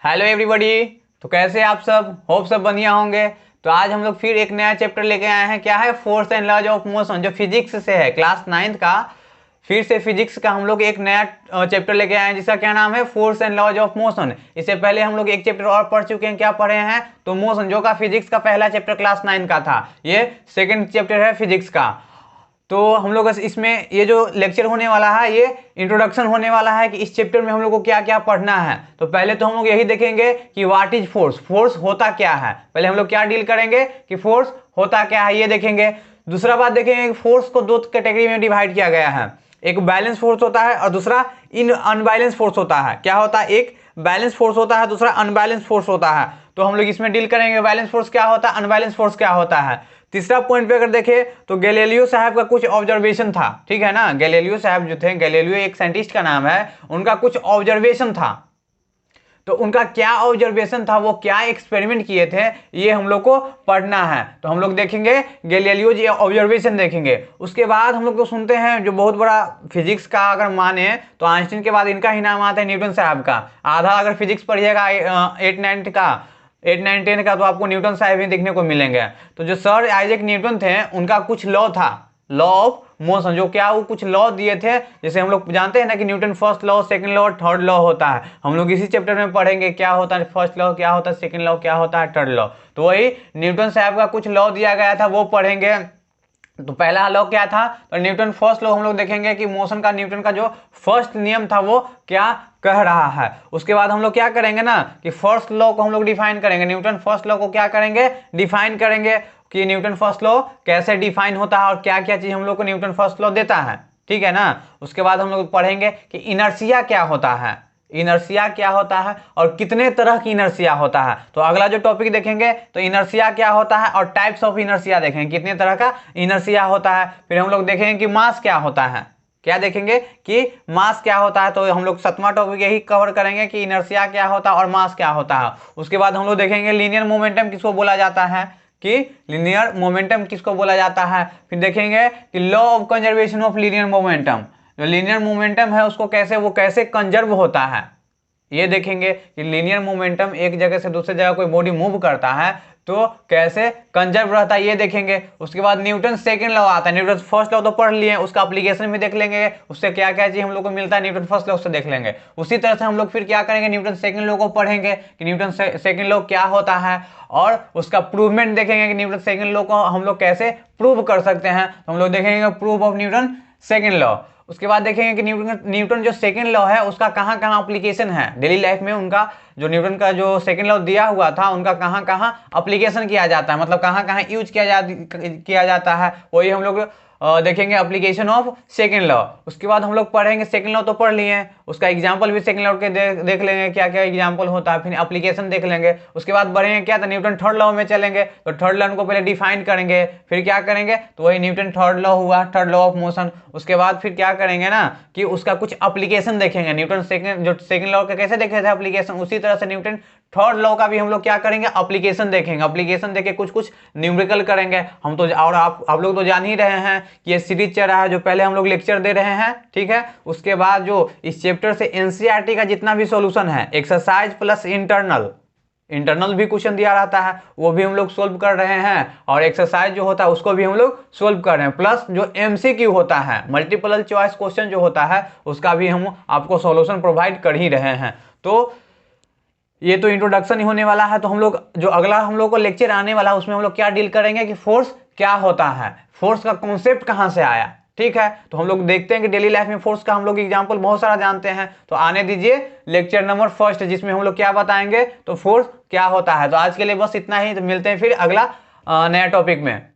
Hello everybody. तो कैसे आप सब, होप सब बढ़िया होंगे। तो आज हम लोग फिर एक नया चैप्टर लेके आए हैं। क्या है? Force and laws of motion, जो फिजिक्स से है, क्लास 9th का। फिर से फिजिक्स का हम लोग एक नया चैप्टर लेके आए हैं जिसका क्या नाम है? Force and laws of motion. इससे पहले हम लोग एक चैप्टर और पढ़ चुके हैं। क्या पढ़े हैं? तो मोशन, जो का फिजिक्स का पहला चैप्टर क्लास 9 का था। ये सेकेंड चैप्टर है फिजिक्स का। तो हम लोग इसमें ये जो लेक्चर होने वाला है, ये इंट्रोडक्शन होने वाला है कि इस चैप्टर में हम लोग को क्या क्या पढ़ना है। तो पहले तो हम लोग यही देखेंगे कि व्हाट इज फोर्स, फोर्स होता क्या है। पहले हम लोग क्या डील करेंगे कि फोर्स होता क्या है, ये देखेंगे। दूसरा बात देखेंगे कि फोर्स को दो कैटेगरी में डिवाइड किया गया है। एक बैलेंस फोर्स होता है और दूसरा अनबैलेंस फोर्स होता है। क्या होता है? एक बैलेंस फोर्स होता है, दूसरा अनबैलेंस फोर्स होता है। तो हम लोग इसमें डील करेंगे बैलेंस फोर्स क्या होता है, अनबैलेंस फोर्स क्या होता है। तीसरा पॉइंट पे अगर देखें तो गैलीलियो साहब का कुछ ऑब्जर्वेशन था, ठीक है ना। गैलीलियो साहब जो थे, गैलीलियो एक साइंटिस्ट का नाम है, उनका कुछ ऑब्जर्वेशन था। तो उनका क्या ऑब्जर्वेशन था, वो क्या एक्सपेरिमेंट किए थे, ये हम लोग को पढ़ना है। तो हम लोग देखेंगे गैलीलियो जी ऑब्जर्वेशन देखेंगे। उसके बाद हम लोग तो सुनते हैं जो बहुत बड़ा फिजिक्स का अगर माने तो आइंस्टीन के बाद इनका ही नाम आता है, न्यूटन साहब का। आधा अगर फिजिक्स पढ़िएगा 8 9 का, 8 9 10 का, तो आपको न्यूटन साहब ही देखने को मिलेंगे। तो जो सर आइजैक न्यूटन थे, उनका कुछ लॉ था, लॉ ऑफ मोशन। जो क्या वो कुछ लॉ दिए थे, जैसे हम लोग जानते हैं ना कि Newton first law, second law, third law होता है। हम लोग इसी चैप्टर में पढ़ेंगे क्या होता है फर्स्ट लॉ, क्या होता है सेकंड लॉ, क्या होता है थर्ड लॉ। तो वही न्यूटन साहब का कुछ लॉ दिया गया था, वो पढ़ेंगे। तो पहला लॉ क्या था? तो न्यूटन फर्स्ट लॉ हम लोग देखेंगे कि मोशन का न्यूटन का जो फर्स्ट नियम था वो क्या कह रहा है। उसके बाद हम लोग क्या करेंगे ना कि फर्स्ट लॉ को हम लोग डिफाइन करेंगे। न्यूटन फर्स्ट लॉ को क्या करेंगे? डिफाइन करेंगे कि न्यूटन फर्स्ट लॉ कैसे डिफाइन होता है और क्या क्या चीज हम लोग को न्यूटन फर्स्ट लॉ देता है, ठीक है ना। उसके बाद हम लोग पढ़ेंगे कि इनर्शिया क्या होता है, इनर्शिया क्या होता है और कितने तरह की इनर्शिया होता है। तो अगला जो टॉपिक देखेंगे तो इनर्शिया क्या होता है और टाइप्स ऑफ इनर्शिया देखेंगे, कितने तरह का इनर्शिया होता है। फिर हम लोग देखेंगे कि मास क्या होता है, क्या देखेंगे कि मास क्या होता है। तो हम लोग 7वां टॉपिक यही कवर करेंगे कि इनर्शिया क्या होता है और मास क्या होता है। उसके बाद हम लोग देखेंगे लीनियर मोमेंटम किसको बोला जाता है, कि लीनियर मोमेंटम किसको बोला जाता है। फिर देखेंगे कि law of conservation of linear momentum, जो लीनियर मोमेंटम है उसको कैसे, वो कैसे कंजर्व होता है, ये देखेंगे कि लीनियर मोमेंटम एक जगह से दूसरी जगह कोई बॉडी मूव करता है तो कैसे कंजर्व रहता है, ये देखेंगे। उसके बाद न्यूटन सेकंड लॉ आता है। न्यूटन फर्स्ट लॉ तो पढ़ लिए, उसका एप्लीकेशन भी देख लेंगे, उससे क्या क्या चीज हम लोग को मिलता है न्यूटन फर्स्ट लॉ से देख लेंगे। उसी तरह से हम लोग फिर क्या करेंगे, न्यूटन सेकंड लॉ को पढ़ेंगे कि न्यूटन सेकंड लॉ क्या होता है और उसका प्रूवमेंट देखेंगे कि न्यूटन सेकंड लॉ को हम लोग कैसे प्रूव कर सकते हैं। तो हम लोग देखेंगे proof of Newton second law. उसके बाद देखेंगे कि न्यूटन जो सेकंड लॉ है उसका कहाँ कहाँ एप्लीकेशन है डेली लाइफ में। उनका जो न्यूटन का जो सेकंड लॉ दिया हुआ था, उनका कहाँ कहाँ एप्लीकेशन किया जाता है, मतलब कहाँ कहाँ यूज किया जाता है, वही हम लोग देखेंगे एप्लीकेशन ऑफ सेकंड लॉ। उसके बाद हम लोग पढ़ेंगे, सेकंड लॉ तो पढ़ लिए हैं, उसका एग्जांपल भी सेकंड लॉ के देख लेंगे क्या क्या एग्जांपल होता है, फिर एप्लीकेशन देख लेंगे। उसके बाद बढ़ेंगे क्या, तो न्यूटन थर्ड लॉ में चलेंगे। तो थर्ड लॉ को पहले डिफाइन करेंगे, फिर क्या करेंगे, तो वही न्यूटन थर्ड लॉ हुआ, थर्ड लॉ ऑफ मोशन। उसके बाद फिर क्या करेंगे ना कि उसका कुछ एप्लीकेशन देखेंगे। न्यूटन सेकंड जो सेकंड लॉ के कैसे देखे थे एप्लीकेशन, उसी तरह से न्यूटन थर्ड लॉ का भी हम लोग क्या करेंगे, एप्लीकेशन देखेंगे। एप्लीकेशन देखे कुछ कुछ न्यूमेरिकल करेंगे हम तो। और आप लोग तो जान ही रहे हैं कि ये सीरीज चल रहा है, जो पहले हम लोग लेक्चर दे रहे हैं, ठीक है। उसके बाद जो इस चैप्टर से एनसीईआरटी का जितना भी सॉल्यूशन है, एक्सरसाइज प्लस इंटरनल भी क्वेश्चन दिया रहता है, वो भी हम लोग सोल्व कर रहे हैं। और एक्सरसाइज जो होता है उसको भी हम लोग सोल्व कर रहे हैं। प्लस जो एमसीक्यू होता है, मल्टीपल चॉइस क्वेश्चन जो होता है, उसका भी हम आपको सॉल्यूशन प्रोवाइड कर ही रहे हैं। तो ये तो इंट्रोडक्शन ही होने वाला है। तो हम लोग जो अगला हम लोग को लेक्चर आने वाला है, उसमें हम लोग क्या डील करेंगे कि फोर्स क्या होता है, फोर्स का कॉन्सेप्ट कहाँ से आया, ठीक है। तो हम लोग देखते हैं कि डेली लाइफ में फोर्स का हम लोग एग्जांपल बहुत सारा जानते हैं। तो आने दीजिए लेक्चर नंबर फर्स्ट, जिसमें हम लोग क्या बताएंगे, तो फोर्स क्या होता है। तो आज के लिए बस इतना ही, तो मिलते हैं फिर अगला नया टॉपिक में।